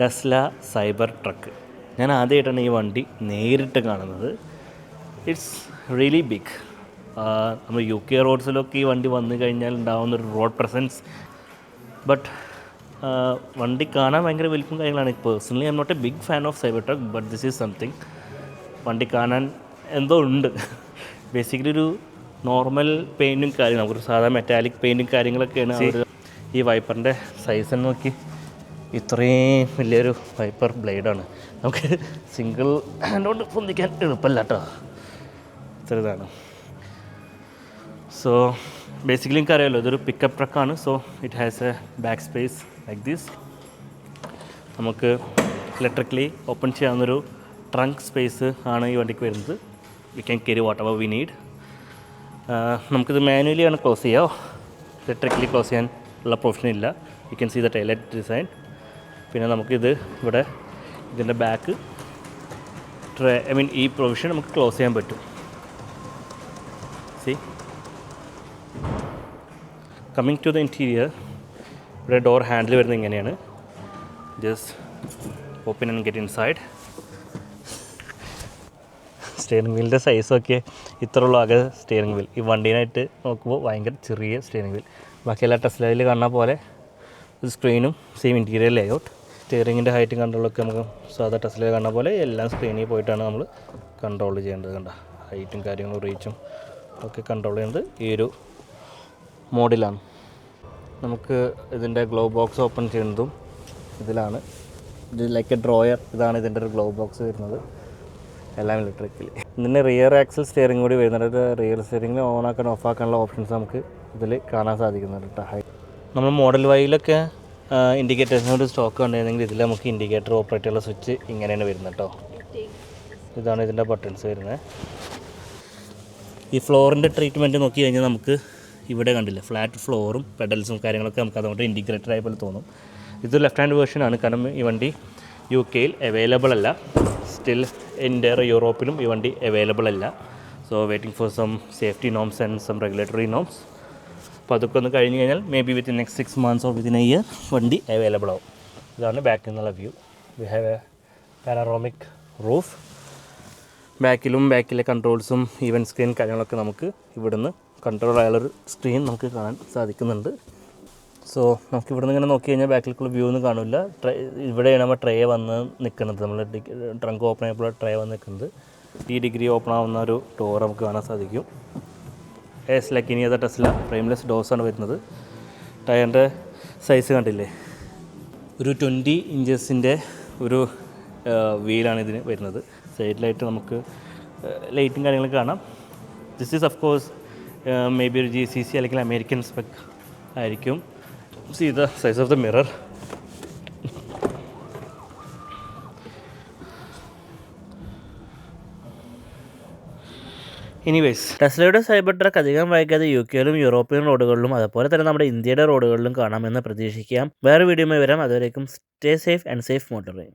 Tesla cyber truck. ഞാൻ ആദ്യമായിട്ടാണ് ഈ വണ്ടി നേരിട്ട് കാണുന്നത്. It's really big. നമ്മൾ UK റോഡ്സിലൊക്കെ ഈ വണ്ടി വന്നു കഴിഞ്ഞാൽ ഉണ്ടാകുന്നൊരു റോഡ് പ്രസൻസ്. ബട്ട് വണ്ടി കാണാൻ ഭയങ്കര വലിപ്പം കാര്യങ്ങളാണ്. Personally I am not a big fan of Cybertruck, but this is something. വണ്ടി കാണാൻ എന്തോ ഉണ്ട്. ബേസിക്കലി ഒരു നോർമൽ പെയിൻറ്റും കാര്യം, നമുക്കൊരു സാധാ മെറ്റാലിക് പെയിൻറ്റും കാര്യങ്ങളൊക്കെയാണ്. ഈ വൈപ്പറിൻ്റെ സൈസ് നോക്കി, ഇത്രയും വലിയൊരു വൈപ്പർ ബ്ലേഡാണ്. നമുക്ക് സിംഗിൾ ഹാൻഡ് കൊണ്ട് പൊന്തിക്കാൻ എളുപ്പമല്ല കേട്ടോ, ഇത്ര ഇതാണ്. സോ ബേസിക്കലി എനിക്കറിയാമല്ലോ ഇതൊരു പിക്കപ്പ് ട്രക്കാണ്. So it has a back space like this. നമുക്ക് ഇലക്ട്രിക്കലി ഓപ്പൺ ചെയ്യാവുന്നൊരു ട്രങ്ക് സ്പേസ് ആണ് ഈ വണ്ടിക്ക് വരുന്നത്. We can carry whatever we need. നമുക്കിത് മാനുവലി ആണ് ക്ലോസ് ചെയ്യുക, ഇലക്ട്രിക്കലി ക്ലോസ് ചെയ്യാൻ ഉള്ള പ്രൊവിഷൻ ഇല്ല. You can see the tailgate design. പിന്നെ നമുക്കിത് ഇവിടെ ഇതിൻ്റെ ബാക്ക് ഈ പ്രൊവിഷൻ നമുക്ക് ക്ലോസ് ചെയ്യാൻ പറ്റും. See, coming to the interior, ഇവിടെ ഡോർ ഹാൻഡിൽ വരുന്നത് ഇങ്ങനെയാണ്. Just open and get inside. Steering വീലിൻ്റെ സൈസൊക്കെ ഇത്രയുള്ള ആകെ സ്റ്റിയറിംഗ് വീൽ. ഈ വണ്ടീനായിട്ട് നോക്കുമ്പോൾ ഭയങ്കര ചെറിയ സ്റ്റിയറിംഗ് വീൽ. ബാക്കിയെല്ലാ ടെസ്ലയിൽ കാണുന്ന പോലെ സ്ക്രീനും സെയിം ഇൻറ്റീരിയർ ലേഔട്ട്. സ്റ്റിയറിങ്ങിൻ്റെ ഹൈറ്റും കൺട്രോളൊക്കെ നമുക്ക് സാധാ ടെസ്ലയിൽ കാണുന്ന പോലെ എല്ലാം സ്ക്രീനിൽ പോയിട്ടാണ് നമ്മൾ കൺട്രോൾ ചെയ്യേണ്ടത്. കണ്ട ഹൈറ്റും കാര്യങ്ങളും റീച്ചും ഒക്കെ കൺട്രോൾ ചെയ്യുന്നത് ഈ ഒരു മോഡിലാണ്. നമുക്ക് ഇതിൻ്റെ ഗ്ലോ ബോക്സ് ഓപ്പൺ ചെയ്യുന്നതും ഇതിലാണ്. ഇത് ലൈക്ക് എ ഡ്രോയർ. ഇതാണ് ഇതിൻ്റെ ഒരു ഗ്ലോ ബോക്സ് വരുന്നത്, എല്ലാം ഇലക്ട്രിക്കലി. ഇതിൻ്റെ റിയർ ആക്സൽ സ്റ്റിയറിംഗ് കൂടി വരുന്നുണ്ട്. റിയർ സ്റ്റിയറിംഗിൽ ഓൺ ആക്കാൻ ഓഫ് ആക്കാനുള്ള ഓപ്ഷൻസ് നമുക്ക് ഇതിൽ കാണാൻ സാധിക്കുന്നുണ്ട് കേട്ടോ. നമ്മൾ മോഡൽ വൈയിലൊക്കെ ഇൻഡിക്കേറ്റേഴ്സിനോട് സ്റ്റോക്ക് കണ്ടിരുന്നെങ്കിൽ ഇതിൽ നമുക്ക് ഇൻഡിക്കേറ്റർ ഓപ്പറേറ്റ് ചെയ്യുന്ന സ്വിച്ച് ഇങ്ങനെയാണ് വരുന്നത് കേട്ടോ. ഇതാണ് ഇതിൻ്റെ ബട്ടൺസ് വരുന്നത്. ഈ ഫ്ലോറിൻ്റെ ട്രീറ്റ്മെൻറ്റ് നോക്കി കഴിഞ്ഞാൽ നമുക്ക് ഇവിടെ കണ്ടില്ല, ഫ്ലാറ്റ് ഫ്ലോറും പെഡൽസും കാര്യങ്ങളൊക്കെ നമുക്ക് അതുകൊണ്ട് ഇൻഡിക്കേറ്റഡ് ആയ പോലെ തോന്നും. ഇത് ലെഫ്റ്റ് ഹാൻഡ് വേർഷനാണ്, കാരണം ഈ വണ്ടി UK അവൈലബിൾ അല്ല. സ്റ്റിൽ ഇന്ത്യ യൂറോപ്പിലും ഈ വണ്ടി അവൈലബിൾ അല്ല. So waiting for some safety norms and some regulatory norms. അപ്പോൾ അതൊക്കെ ഒന്ന് കഴിഞ്ഞ് കഴിഞ്ഞാൽ maybe within next 6 months or within a year വണ്ടി അവൈലബിൾ ആവും. ഇതാണ് ബാക്കിൽ നിന്നുള്ള view. We have a panoramic roof. ബാക്കിലെ കൺട്രോൾസും ഈവൻ സ്ക്രീൻ കാര്യങ്ങളൊക്കെ നമുക്ക് ഇവിടുന്ന് കൺട്രോൾ ആയുള്ളൊരു സ്ക്രീൻ നമുക്ക് കാണാൻ സാധിക്കുന്നുണ്ട്. സോ നമുക്ക് ഇവിടുന്ന് ഇങ്ങനെ നോക്കി കഴിഞ്ഞാൽ ബാക്കിലേക്കുള്ള വ്യൂ ഒന്നും കാണില്ല. ഇവിടെയാണ് നമ്മൾ ട്രേ വന്ന് നിൽക്കുന്നത്. നമ്മൾ ട്രങ്ക് ഓപ്പൺ ആയപ്പോൾ ട്രേ വന്ന് നിൽക്കുന്നത്. ഈ ഡിഗ്രി ഓപ്പൺ ആവുന്ന ഒരു ഡോർ നമുക്ക് കാണാൻ സാധിക്കും. ലൈക്ക് ഇനി അതർ ടെസ്ല ഫ്രെയിംലെസ് ഡോർസാണ് വരുന്നത്. ടയറിൻ്റെ സൈസ് കണ്ടില്ലേ, ഒരു 20 ഇഞ്ചസിൻ്റെ ഒരു വീലാണ് ഇതിന് വരുന്നത്. സൈഡിലായിട്ട് നമുക്ക് ലൈറ്റും കാര്യങ്ങളൊക്കെ കാണാം. This is of course may be ഒരു GCC അല്ലെങ്കിൽ അമേരിക്കൻ സ്പെക് ആയിരിക്കും. See the size of the mirror. Anyways, ടെസ്ലയുടെ സൈബർ ട്രക്ക് അധികം വൈകാതെ UKയിലും യൂറോപ്യൻ റോഡുകളിലും അതുപോലെ തന്നെ നമ്മുടെ ഇന്ത്യയുടെ റോഡുകളിലും കാണാമെന്ന് പ്രതീക്ഷിക്കാം. വേറെ വീഡിയോയുമായി വരാം. അതുവരേക്കും stay safe and safe motoring.